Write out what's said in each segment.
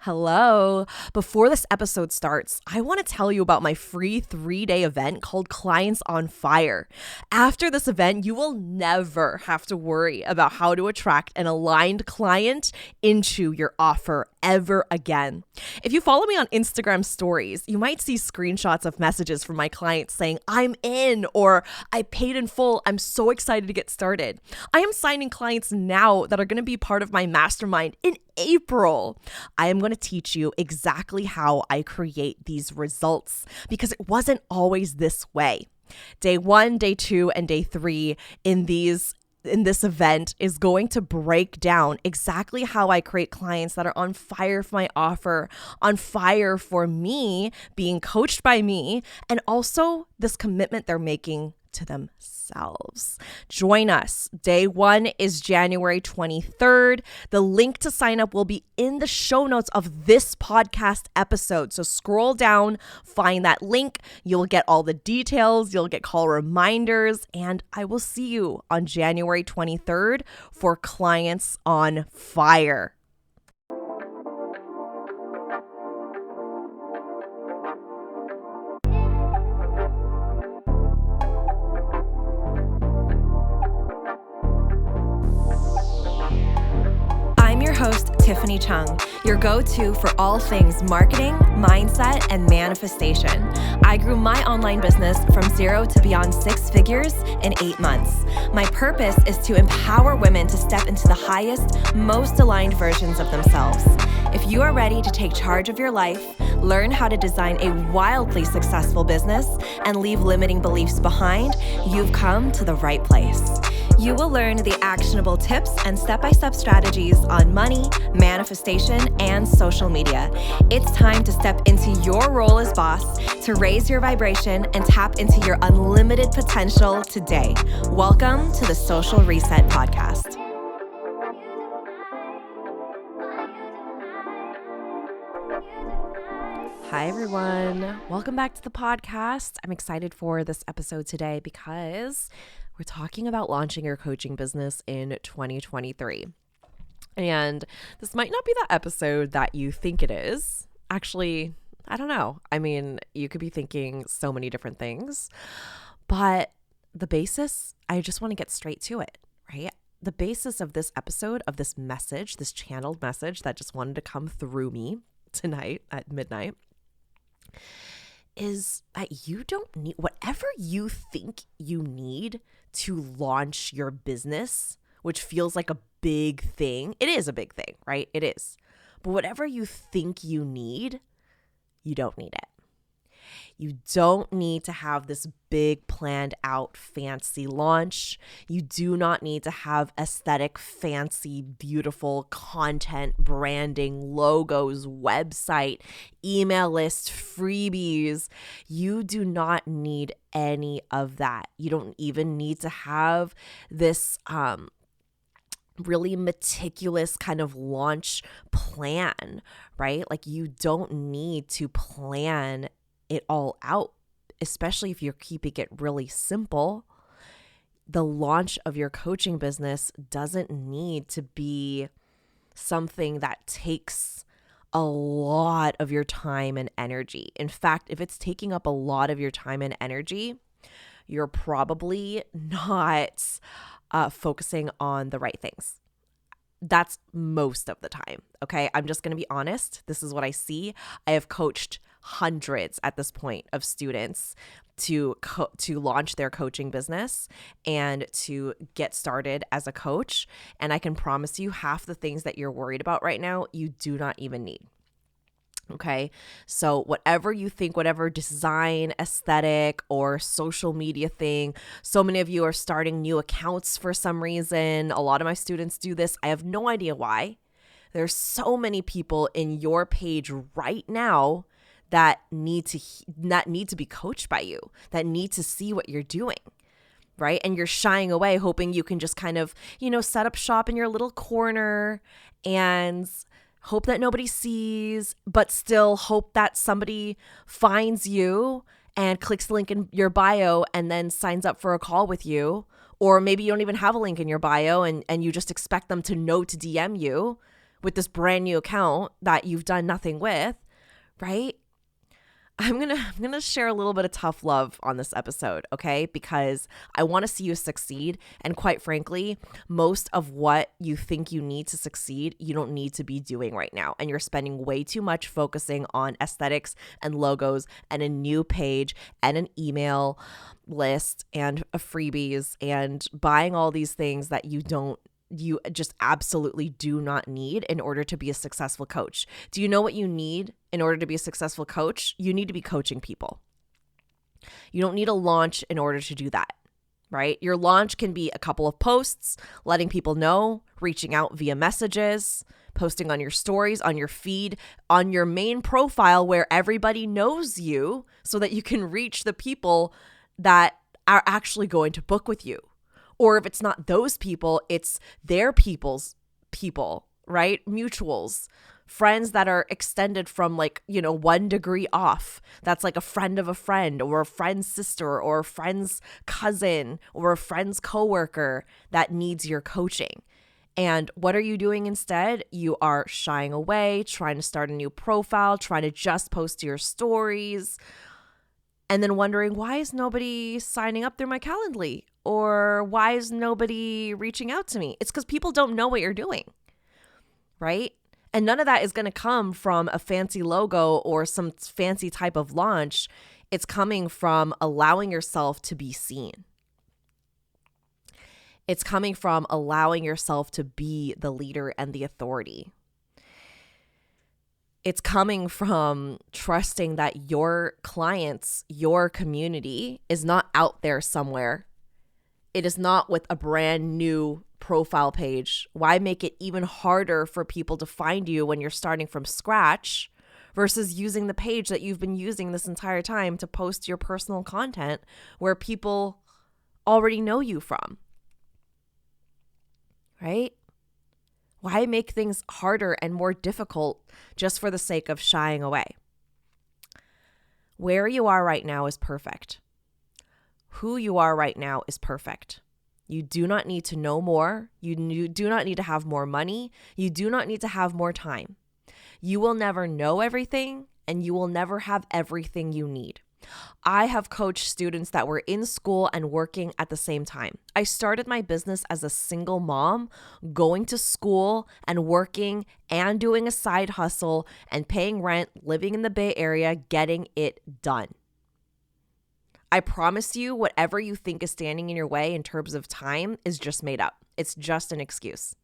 Hello. Before this episode starts, I want to tell you about my free 3-day event called Clients on Fire. After this event, you will never have to worry about how to attract an aligned client into your offer ever again. If you follow me on Instagram stories, you might see screenshots of messages from my clients saying, "I'm in," or "I paid in full. I'm so excited to get started." I am signing clients now that are going to be part of my mastermind in April. I am going to teach you exactly how I create these results because it wasn't always this way. Day 1, day 2, and day 3 in this event is going to break down exactly how I create clients that are on fire for my offer, on fire for me, being coached by me, and also this commitment they're making to themselves. Join us. Day 1 is January 23rd. The link to sign up will be in the show notes of this podcast episode. So scroll down, find that link. You'll get all the details. You'll get call reminders, and I will see you on January 23rd for Clients on Fire. I'm your host, Tiffany Chung, your go-to for all things marketing, mindset, and manifestation. I grew my online business from 0 to beyond 6 figures in 8 months. My purpose is to empower women to step into the highest, most aligned versions of themselves. If you are ready to take charge of your life, learn how to design a wildly successful business, and leave limiting beliefs behind, you've come to the right place. You will learn the actionable tips and step-by-step strategies on money, manifestation, and social media. It's time to step into your role as boss, to raise your vibration, and tap into your unlimited potential today. Welcome to the Social Reset Podcast. Hi, everyone. Welcome back to the podcast. I'm excited for this episode today because we're talking about launching your coaching business in 2023. And this might not be the episode that you think it is. Actually, I don't know. I mean, you could be thinking so many different things, but the basis, I just want to get straight to it, right? The basis of this episode, of this message, this channeled message that just wanted to come through me tonight at midnight, is that you don't need whatever you think you need to launch your business, which feels like a big thing. It is a big thing, right? It is. But whatever you think you need, you don't need it. You don't need to have this big planned out fancy launch. You do not need to have aesthetic, fancy, beautiful content, branding, logos, website, email list, freebies. You do not need any of that. You don't even need to have this really meticulous kind of launch plan, right? Like you don't need to plan it all out, especially if you're keeping it really simple. The launch of your coaching business doesn't need to be something that takes a lot of your time and energy. In fact, if it's taking up a lot of your time and energy, you're probably not focusing on the right things. That's most of the time, okay? I'm just going to be honest. This is what I see. I have coached hundreds at this point of students to launch their coaching business and to get started as a coach. And I can promise you half the things that you're worried about right now, you do not even need. Okay. So whatever you think, whatever design, aesthetic, or social media thing, so many of you are starting new accounts for some reason. A lot of my students do this. I have no idea why. There's so many people in your page right now that need to be coached by you, that need to see what you're doing, right? And you're shying away, hoping you can just kind of, set up shop in your little corner and hope that nobody sees, but still hope that somebody finds you and clicks the link in your bio and then signs up for a call with you. Or maybe you don't even have a link in your bio and you just expect them to know to DM you, with this brand new account that you've done nothing with, right? I'm gonna share a little bit of tough love on this episode, okay? Because I want to see you succeed. And quite frankly, most of what you think you need to succeed, you don't need to be doing right now. And you're spending way too much focusing on aesthetics and logos and a new page and an email list and a freebies and buying all these things that you just absolutely do not need in order to be a successful coach. Do you know what you need in order to be a successful coach? You need to be coaching people. You don't need a launch in order to do that, right? Your launch can be a couple of posts, letting people know, reaching out via messages, posting on your stories, on your feed, on your main profile where everybody knows you so that you can reach the people that are actually going to book with you. Or if it's not those people, it's their people's people, right? Mutuals, friends that are extended from 1 degree off. That's like a friend of a friend or a friend's sister or a friend's cousin or a friend's coworker that needs your coaching. And what are you doing instead? You are shying away, trying to start a new profile, trying to just post to your stories, and then wondering, why is nobody signing up through my Calendly? Or why is nobody reaching out to me? It's because people don't know what you're doing, right? And none of that is going to come from a fancy logo or some fancy type of launch. It's coming from allowing yourself to be seen. It's coming from allowing yourself to be the leader and the authority. It's coming from trusting that your clients, your community is not out there somewhere. It is not with a brand new profile page. Why make it even harder for people to find you when you're starting from scratch versus using the page that you've been using this entire time to post your personal content where people already know you from, right? Why make things harder and more difficult just for the sake of shying away? Where you are right now is perfect. Who you are right now is perfect. You do not need to know more. You do not need to have more money. You do not need to have more time. You will never know everything, and you will never have everything you need. I have coached students that were in school and working at the same time. I started my business as a single mom, going to school and working and doing a side hustle and paying rent, living in the Bay Area, getting it done. I promise you, whatever you think is standing in your way in terms of time is just made up. It's just an excuse.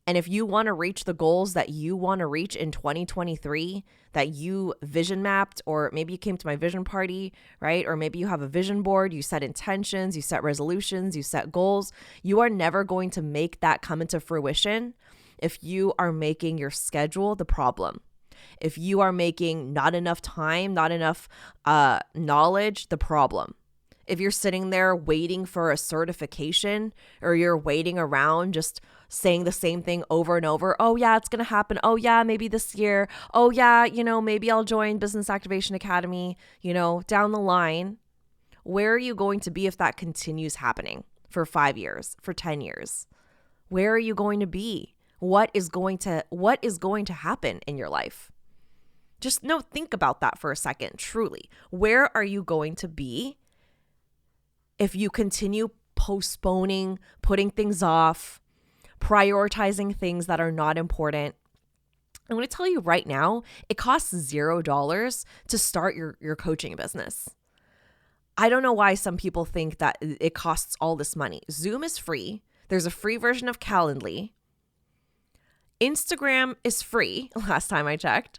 And if you want to reach the goals that you want to reach in 2023, that you vision mapped, or maybe you came to my vision party, right? Or maybe you have a vision board, you set intentions, you set resolutions, you set goals. You are never going to make that come into fruition if you are making your schedule the problem. If you are making not enough time, not enough knowledge, the problem. If you're sitting there waiting for a certification, or you're waiting around just saying the same thing over and over. Oh yeah, it's going to happen. Oh yeah, maybe this year. Oh yeah, maybe I'll join Business Activation Academy, down the line. Where are you going to be if that continues happening for 5 years, for 10 years? Where are you going to be? What is going to happen in your life? Just think about that for a second, truly. Where are you going to be if you continue postponing, putting things off, prioritizing things that are not important? I'm going to tell you right now, it costs $0 to start your coaching business. I don't know why some people think that it costs all this money. Zoom is free. There's a free version of Calendly. Instagram is free, last time I checked.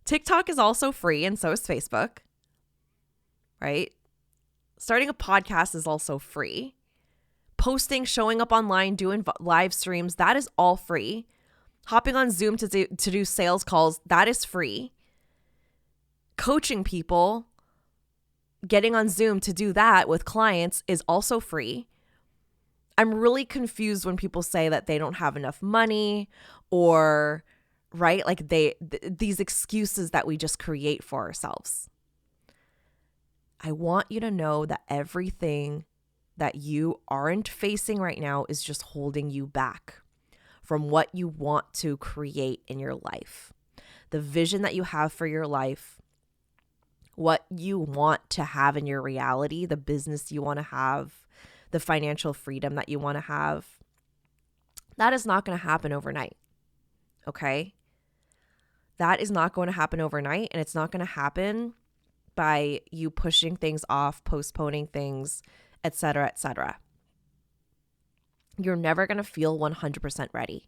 TikTok is also free, and so is Facebook, right? Starting a podcast is also free. Posting, showing up online, doing live streams, that is all free. Hopping on Zoom to do sales calls, that is free. Coaching people, getting on Zoom to do that with clients is also free. I'm really confused when people say that they don't have enough money, or right, like these excuses that we just create for ourselves. I want you to know that everything that you aren't facing right now is just holding you back from what you want to create in your life, the vision that you have for your life, what you want to have in your reality, the business you want to have, the financial freedom that you want to have. That is not going to happen overnight. Okay? That is not going to happen overnight, and it's not going to happen by you pushing things off, postponing things, etc., etc. You're never going to feel 100% ready.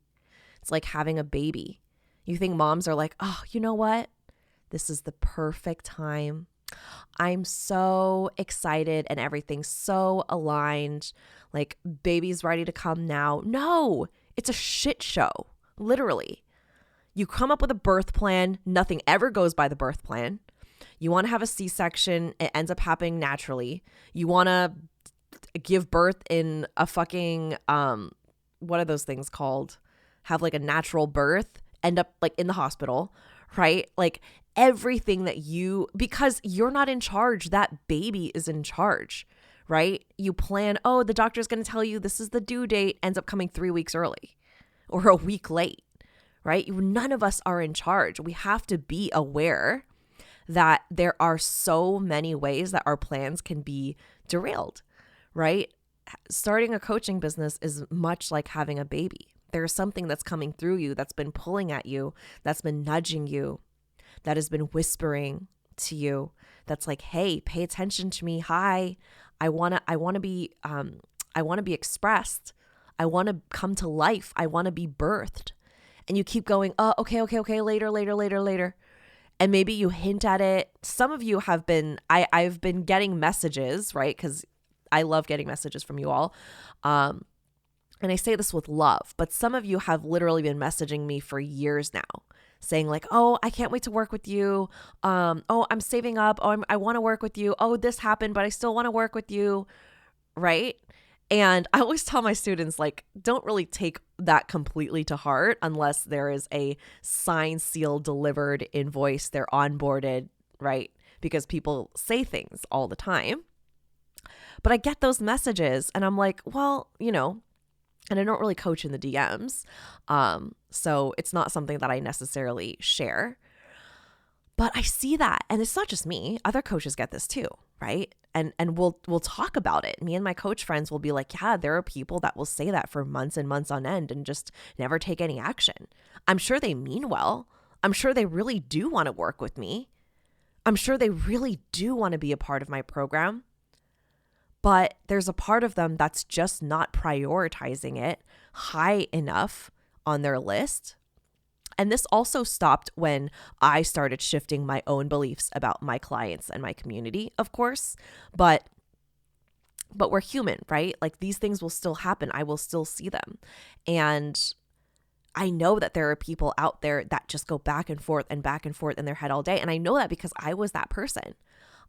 It's like having a baby. You think moms are like, oh, you know what? This is the perfect time. I'm so excited and everything's so aligned. Like, baby's ready to come now. No, it's a shit show, literally. You come up with a birth plan. Nothing ever goes by the birth plan. You want to have a C-section. It ends up happening naturally. You want to give birth in a fucking, what are those things called? Have like a natural birth, end up like in the hospital, right? Like everything that because you're not in charge, that baby is in charge, right? You plan, oh, the doctor's going to tell you this is the due date, ends up coming 3 weeks early or a week late, right? None of us are in charge. We have to be aware that there are so many ways that our plans can be derailed, right? Starting a coaching business is much like having a baby. There's something that's coming through you, that's been pulling at you, that's been nudging you, that has been whispering to you, that's like, hey, pay attention to me. Hi, I want to be expressed. I want to come to life. I want to be birthed. And you keep going, oh, okay, later. And maybe you hint at it. Some of you have been, I've been getting messages, right? Because I love getting messages from you all. And I say this with love, but some of you have literally been messaging me for years now saying like, oh, I can't wait to work with you. Oh, I'm saving up. Oh, I want to work with you. Oh, this happened, but I still want to work with you. Right? And I always tell my students, like, don't really take that completely to heart unless there is a signed, sealed, delivered invoice. They're onboarded, right? Because people say things all the time. But I get those messages and I'm like, well, and I don't really coach in the DMs. So it's not something that I necessarily share. But I see that. And it's not just me. Other coaches get this too, right? And we'll talk about it. Me and my coach friends will be like, yeah, there are people that will say that for months and months on end and just never take any action. I'm sure they mean well. I'm sure they really do want to work with me. I'm sure they really do want to be a part of my program. But there's a part of them that's just not prioritizing it high enough on their list. And this also stopped when I started shifting my own beliefs about my clients and my community, of course. But we're human, right? Like these things will still happen. I will still see them. And I know that there are people out there that just go back and forth in their head all day. And I know that because I was that person.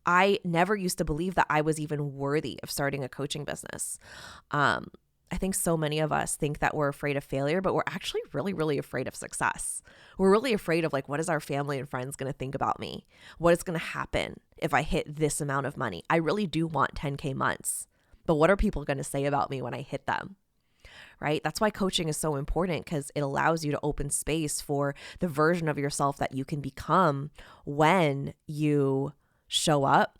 I never used to believe that I was even worthy of starting a coaching business. I think so many of us think that we're afraid of failure, but we're actually really, really afraid of success. We're really afraid of like, what is our family and friends going to think about me? What is going to happen if I hit this amount of money? I really do want 10K months, but what are people going to say about me when I hit them? Right? That's why coaching is so important because it allows you to open space for the version of yourself that you can become when you show up,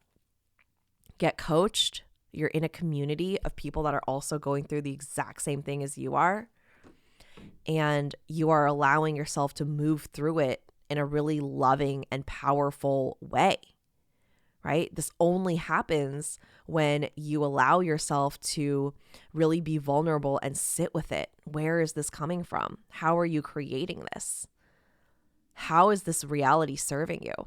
get coached, you're in a community of people that are also going through the exact same thing as you are, and you are allowing yourself to move through it in a really loving and powerful way, right? This only happens when you allow yourself to really be vulnerable and sit with it. Where is this coming from? How are you creating this? How is this reality serving you?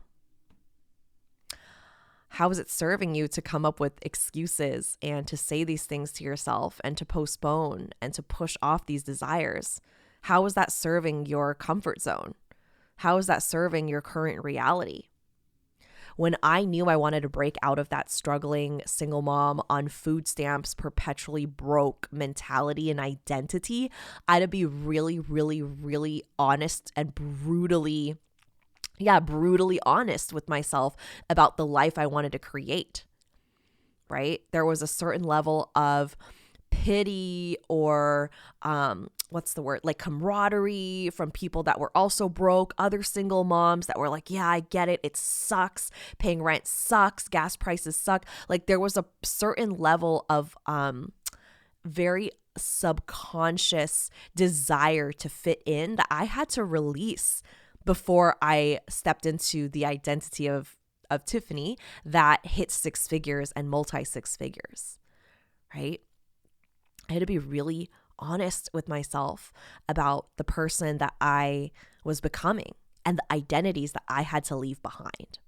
How is it serving you to come up with excuses and to say these things to yourself and to postpone and to push off these desires? How is that serving your comfort zone? How is that serving your current reality? When I knew I wanted to break out of that struggling single mom on food stamps, perpetually broke mentality and identity, I had to be really, really, really honest and brutally honest with myself about the life I wanted to create, right? There was a certain level of pity or what's the word? Like camaraderie from people that were also broke, other single moms that were like, yeah, I get it. It sucks. Paying rent sucks. Gas prices suck. Like there was a certain level of very subconscious desire to fit in that I had to release before I stepped into the identity of Tiffany that hit six figures and multi six figures, right? I had to be really honest with myself about the person that I was becoming and the identities that I had to leave behind.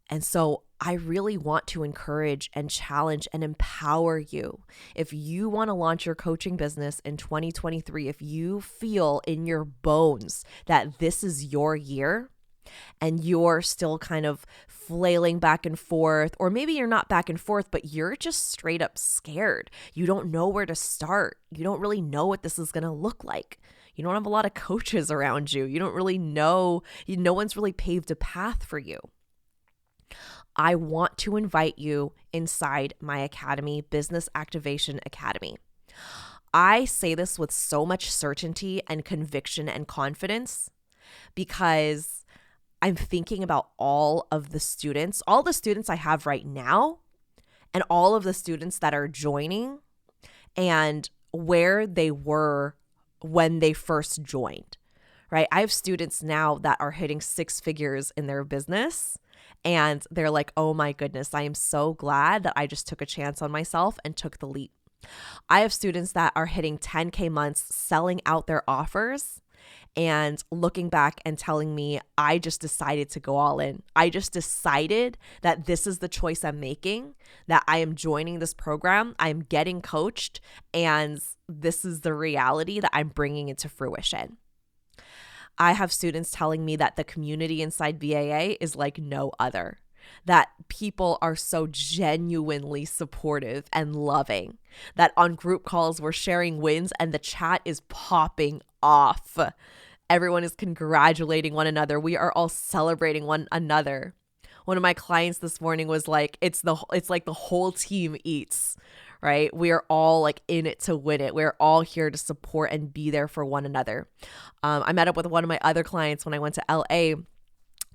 And so I really want to encourage and challenge and empower you. If you want to launch your coaching business in 2023, if you feel in your bones that this is your year and you're still kind of flailing back and forth, or maybe you're not back and forth, but you're just straight up scared. You don't know where to start. You don't really know what this is going to look like. You don't have a lot of coaches around you. You don't really know. No one's really paved a path for you. I want to invite you inside my academy, Business Activation Academy. I say this with so much certainty and conviction and confidence because I'm thinking about all the students I have right now, and all of the students that are joining and where they were when they first joined, right? I have students now that are hitting six figures in their business. And they're like, oh my goodness, I am so glad that I just took a chance on myself and took the leap. I have students that are hitting 10K months, selling out their offers and looking back and telling me, I just decided to go all in. I just decided that this is the choice I'm making, that I am joining this program, I'm getting coached, and this is the reality that I'm bringing into fruition. I have students telling me that the community inside BAA is like no other, that people are so genuinely supportive and loving, that on group calls we're sharing wins and the chat is popping off. Everyone is congratulating one another. We are all celebrating one another. One of my clients this morning was like, it's like the whole team eats, right? We are all like in it to win it. We're all here to support and be there for one another. I met up with one of my other clients when I went to LA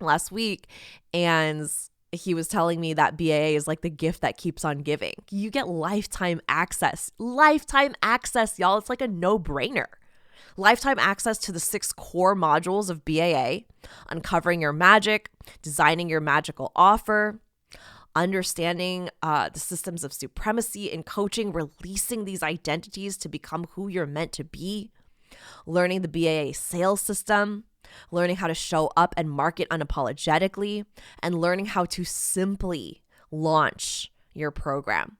last week, and he was telling me that BAA is like the gift that keeps on giving. You get lifetime access, y'all. It's like a no-brainer. Lifetime access to the 6 core modules of BAA, uncovering your magic, designing your magical offer, understanding the systems of supremacy in coaching, releasing these identities to become who you're meant to be, learning the BAA sales system, learning how to show up and market unapologetically, and learning how to simply launch your program.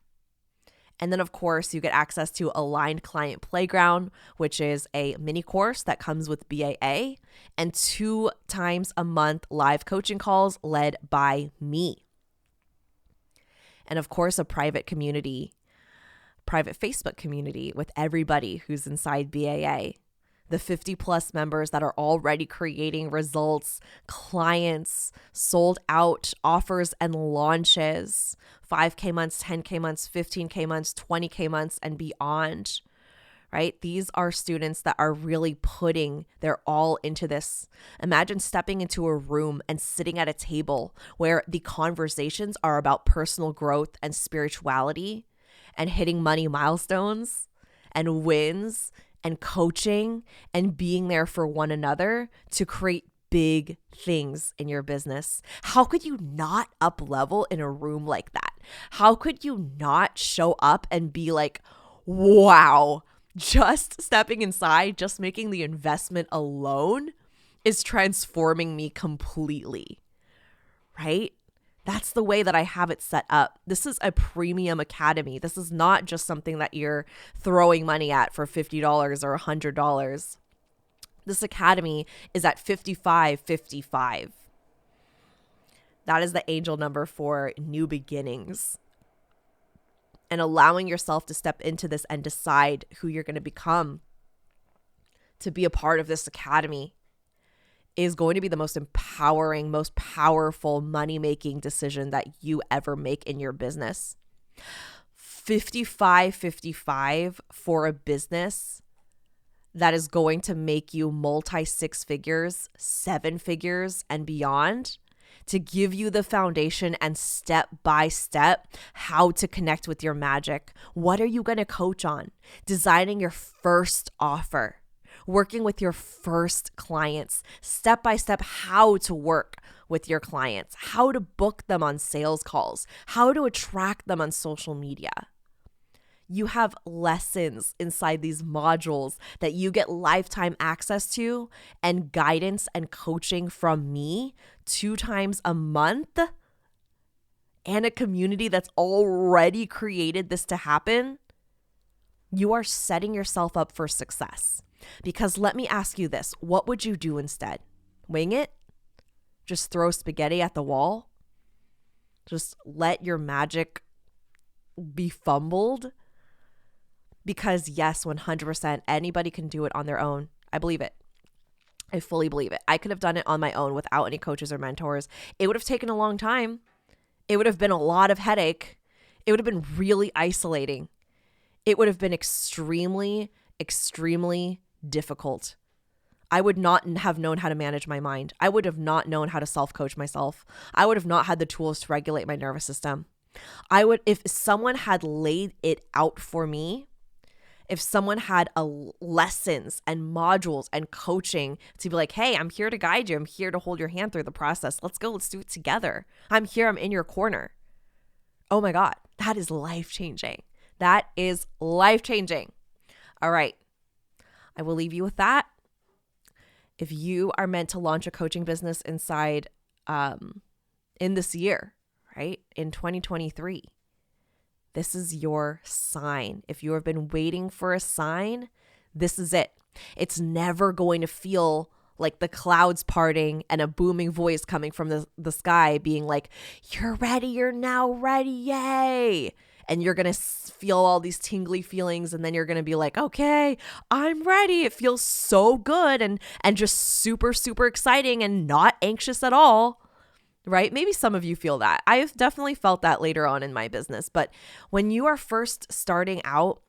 And then, of course, you get access to Aligned Client Playground, which is a mini course that comes with BAA, and 2 times a month live coaching calls led by me. And of course, a private Facebook community with everybody who's inside BAA. The 50 plus members that are already creating results, clients, sold out offers and launches, 5K months, 10K months, 15K months, 20K months, and beyond, right? These are students that are really putting their all into this. Imagine stepping into a room and sitting at a table where the conversations are about personal growth and spirituality and hitting money milestones and wins and coaching and being there for one another to create big things in your business. How could you not up level in a room like that? How could you not show up and be like, wow, just stepping inside, just making the investment alone is transforming me completely, right? That's the way that I have it set up. This is a premium academy. This is not just something that you're throwing money at for $50 or $100. This academy is at $55.55. That is the angel number for new beginnings. And allowing yourself to step into this and decide who you're going to become to be a part of this academy is going to be the most empowering, most powerful money-making decision that you ever make in your business. $55.55 for a business that is going to make you multi 6 figures, 7 figures, and beyond, to give you the foundation and step by step how to connect with your magic. What are you going to coach on? Designing your first offer, working with your first clients, step by step how to work with your clients, how to book them on sales calls, how to attract them on social media. You have lessons inside these modules that you get lifetime access to and guidance and coaching from me 2 times a month, and a community that's already created this to happen. You are setting yourself up for success. Because let me ask you this, what would you do instead? Wing it? Just throw spaghetti at the wall? Just let your magic be fumbled? Because yes, 100%, anybody can do it on their own. I believe it. I fully believe it. I could have done it on my own without any coaches or mentors. It would have taken a long time. It would have been a lot of headache. It would have been really isolating. It would have been extremely, extremely difficult. I would not have known how to manage my mind. I would have not known how to self-coach myself. I would have not had the tools to regulate my nervous system. If someone had laid it out for me, if someone had lessons and modules and coaching to be like, hey, I'm here to guide you. I'm here to hold your hand through the process. Let's go. Let's do it together. I'm here. I'm in your corner. Oh my God, that is life-changing. That is life-changing. All right. I will leave you with that. If you are meant to launch a coaching business inside in this year, right, in 2023, this is your sign. If you have been waiting for a sign, this is it. It's never going to feel like the clouds parting and a booming voice coming from the sky being like, you're ready, you're now ready, yay. And you're going to feel all these tingly feelings, and then you're going to be like, okay, I'm ready. It feels so good and just super, super exciting and not anxious at all. Right? Maybe some of you feel that. I've definitely felt that later on in my business. But when you are first starting out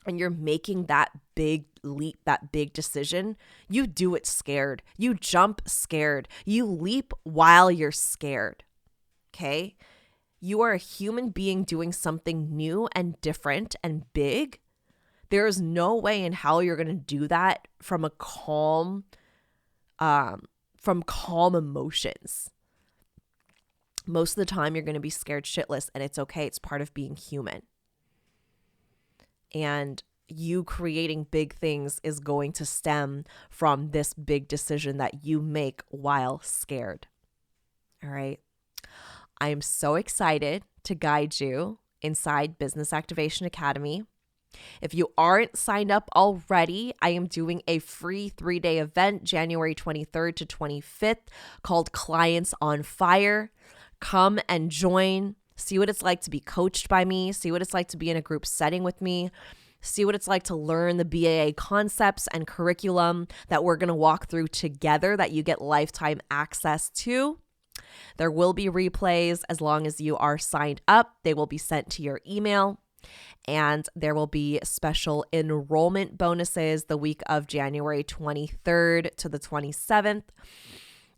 and you're making that big leap, that big decision, you do it scared. You jump scared. You leap while you're scared. Okay? You are a human being doing something new and different and big. There is no way in hell you're going to do that from calm emotions. Most of the time, you're going to be scared shitless, and it's okay. It's part of being human. And you creating big things is going to stem from this big decision that you make while scared. All right. I am so excited to guide you inside Business Activation Academy. If you aren't signed up already, I am doing a free 3-day event, January 23rd to 25th, called Clients on Fire. Come and join, see what it's like to be coached by me, see what it's like to be in a group setting with me, see what it's like to learn the BAA concepts and curriculum that we're going to walk through together that you get lifetime access to. There will be replays as long as you are signed up. They will be sent to your email, and there will be special enrollment bonuses the week of January 23rd to the 27th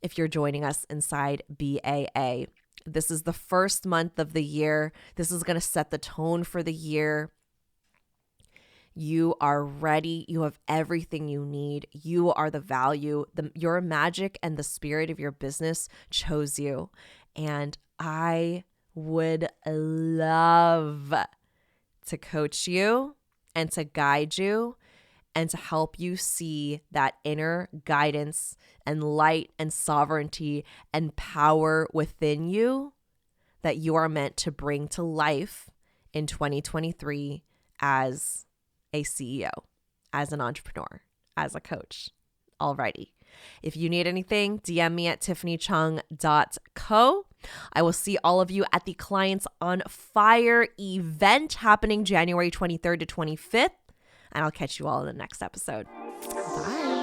if you're joining us inside BAA. This is the first month of the year. This is going to set the tone for the year. You are ready. You have everything you need. You are the value. Your magic and the spirit of your business chose you. And I would love to coach you and to guide you and to help you see that inner guidance and light and sovereignty and power within you that you are meant to bring to life in 2023 as a CEO, as an entrepreneur, as a coach. Alrighty. If you need anything, DM me at tiffanychung.co. I will see all of you at the Clients on Fire event happening January 23rd to 25th. And I'll catch you all in the next episode. Bye.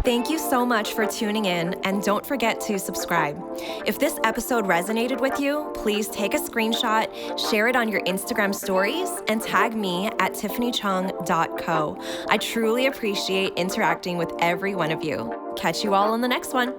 Thank you so much for tuning in, and don't forget to subscribe. If this episode resonated with you, please take a screenshot, share it on your Instagram stories, and tag me at tiffanychung.co. I truly appreciate interacting with every one of you. Catch you all on the next one.